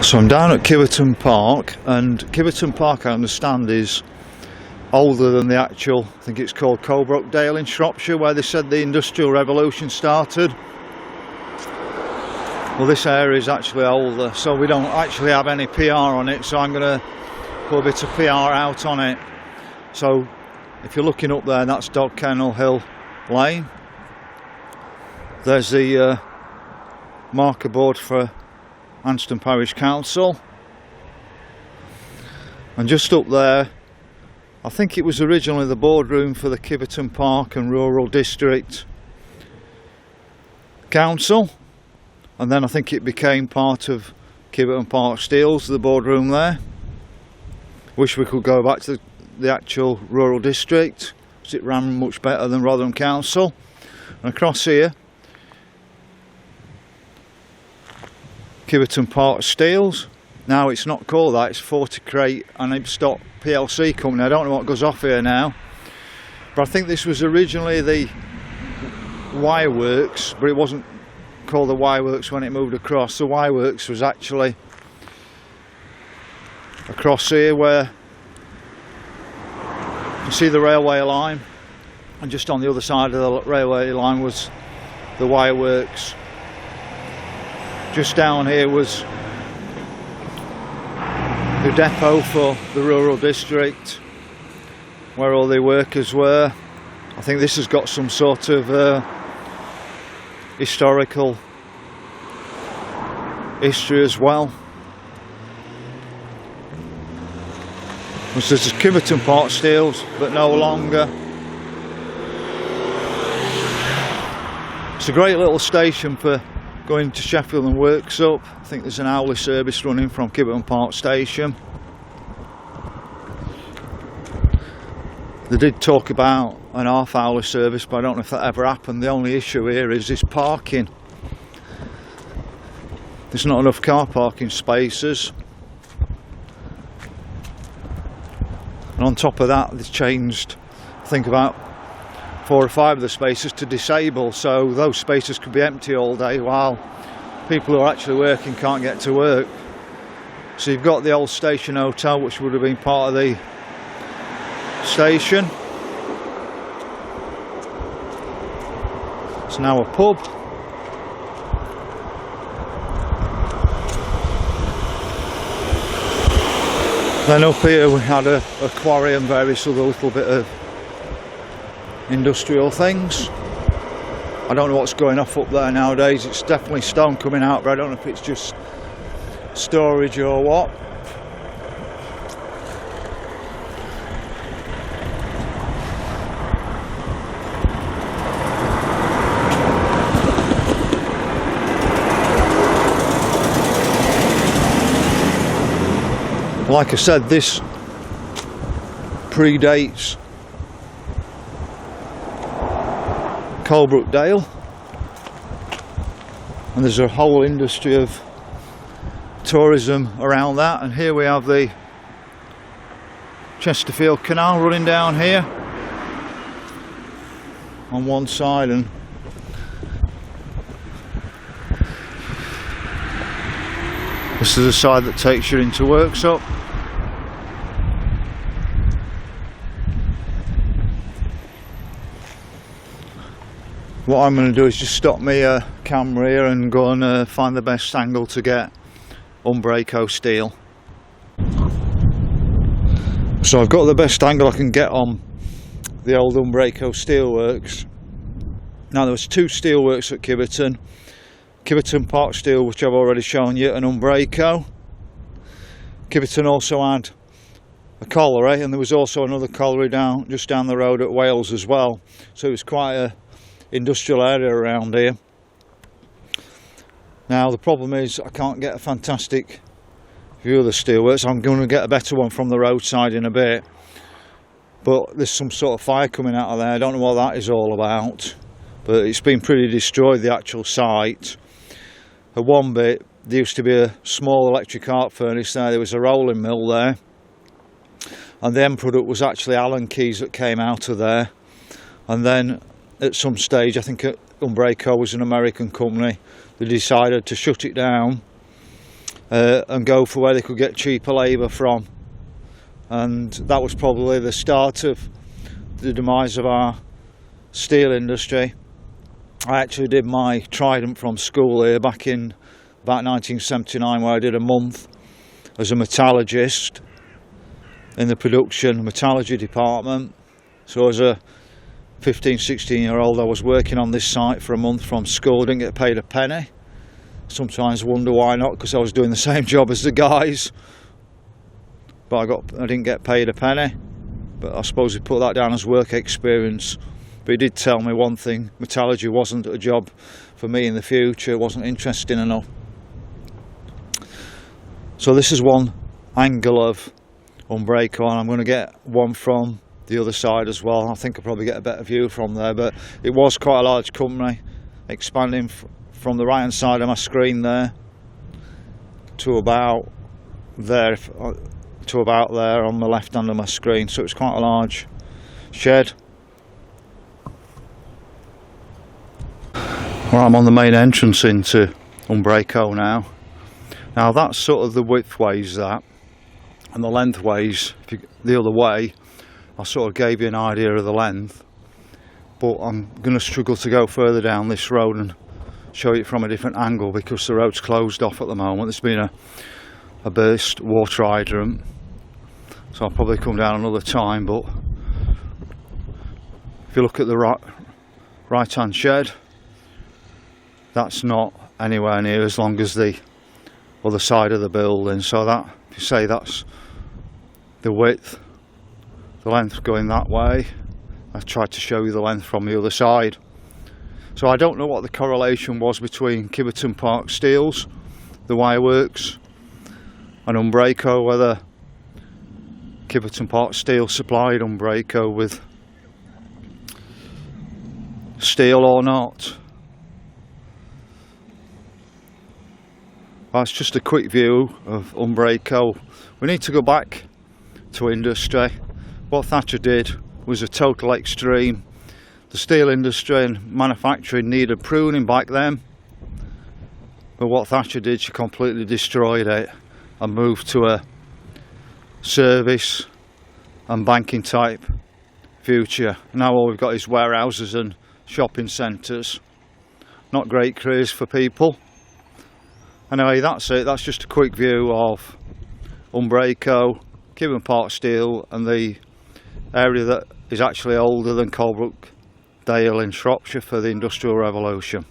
So I'm down at Kiveton Park, and Kiveton Park, I understand, is older than the actual, I think it's called Coalbrook Dale in Shropshire, where they said the Industrial Revolution started. Well, this area is actually older, so we don't actually have any PR on it, so I'm going to put a bit of PR out on it. So if you're looking up there, that's Dog Kennel Hill Lane. There's the marker board for Anston Parish Council, and just up there, I think it was originally the boardroom for the Kiveton Park and Rural District Council, and then I think it became part of Kiveton Park Steels, the boardroom there. Wish we could go back to the actual Rural District, because it ran much better than Rotherham Council. And across here, Kiveton Park Steels. Now it's not called that, it's 40 Crate and Ibstock PLC company. I don't know what goes off here now, but I think this was originally the Wireworks, but it wasn't called the Wireworks when it moved across. The Wireworks was actually across here, where you see the railway line, and just on the other side of the railway line was the Wireworks. Just down here was the depot for the Rural District, where all the workers were. I think this has got some sort of historical history as well. This is Kiveton Park Steels, but no longer. It's a great little station for going to Sheffield and works up. I think there's an hourly service running from Kiveton Park Station. They did talk about an half-hourly service, but I don't know if that ever happened. The only issue here is this parking. There's not enough car parking spaces, and on top of that, they've changed, I think, about 4 or 5 of the spaces to disable, so those spaces could be empty all day while people who are actually working can't get to work. So you've got the old station hotel, which would have been part of the station. It's now a pub. Then up here we had a quarry and various other little bit of industrial things. I don't know what's going off up there nowadays. It's definitely stone coming out, but I don't know if it's just storage or what. Like I said, this predates Coalbrook Dale, and there's a whole industry of tourism around that. And here we have the Chesterfield Canal running down here on one side, and this is the side that takes you into Worksop. What I'm going to do is just stop my camera here and go and find the best angle to get Unbrako steel. So I've got the best angle I can get on the old Unbrako steelworks. Now there was 2 steelworks at Kiveton. Kiveton Park Steel, which I've already shown you, and Unbrako. Kiveton also had a colliery, and there was also another colliery just down the road at Wales as well. So it was quite a industrial area around here. Now the problem is I can't get a fantastic view of the steelworks. I'm going to get a better one from the roadside in a bit, but there's some sort of fire coming out of there. I don't know what that is all about, but it's been pretty destroyed, the actual site. At one bit there used to be a small electric arc furnace there was a rolling mill there, and the end product was actually Allen keys that came out of there. And then at some stage, I think Unbrako was an American company, they decided to shut it down and go for where they could get cheaper labour from. And that was probably the start of the demise of our steel industry. I actually did my Trident from school here back in about 1979, where I did a month as a metallurgist in the production metallurgy department. So as a 15-16-year-old I was working on this site for a month from school, didn't get paid a penny. Sometimes wonder why not, because I was doing the same job as the guys, but I didn't get paid a penny. But I suppose he put that down as work experience. But he did tell me one thing: metallurgy wasn't a job for me in the future, it wasn't interesting enough. So this is one angle of Unbrako, and I'm going to get one from the other side as well. I think I'll probably get a better view from there, but it was quite a large company, expanding from the right hand side of my screen there to about there, on the left hand of my screen. So it's quite a large shed. Well, I'm on the main entrance into Unbrako now. Now that's sort of the width ways that, and the length ways the other way. I sort of gave you an idea of the length, but I'm going to struggle to go further down this road and show you from a different angle because the road's closed off at the moment. There's been a burst water hydrant, so I'll probably come down another time. But if you look at the right hand shed, that's not anywhere near as long as the other side of the building. So that, if you say that's the width, the length going that way, I've tried to show you the length from the other side. So I don't know what the correlation was between Kiveton Park Steels, the wireworks, and Unbrako, whether Kiveton Park Steel supplied Unbrako with steel or not. That's just a quick view of Unbrako. We need to go back to industry. What Thatcher did was a total extreme. The steel industry and manufacturing needed pruning back then, but what Thatcher did, she completely destroyed it and moved to a service and banking type future. Now all we've got is warehouses and shopping centres. Not great careers for people. Anyway, that's it. That's just a quick view of Unbrako, Kiveton Park Steel, and the area that is actually older than Coalbrook Dale in Shropshire for the Industrial Revolution.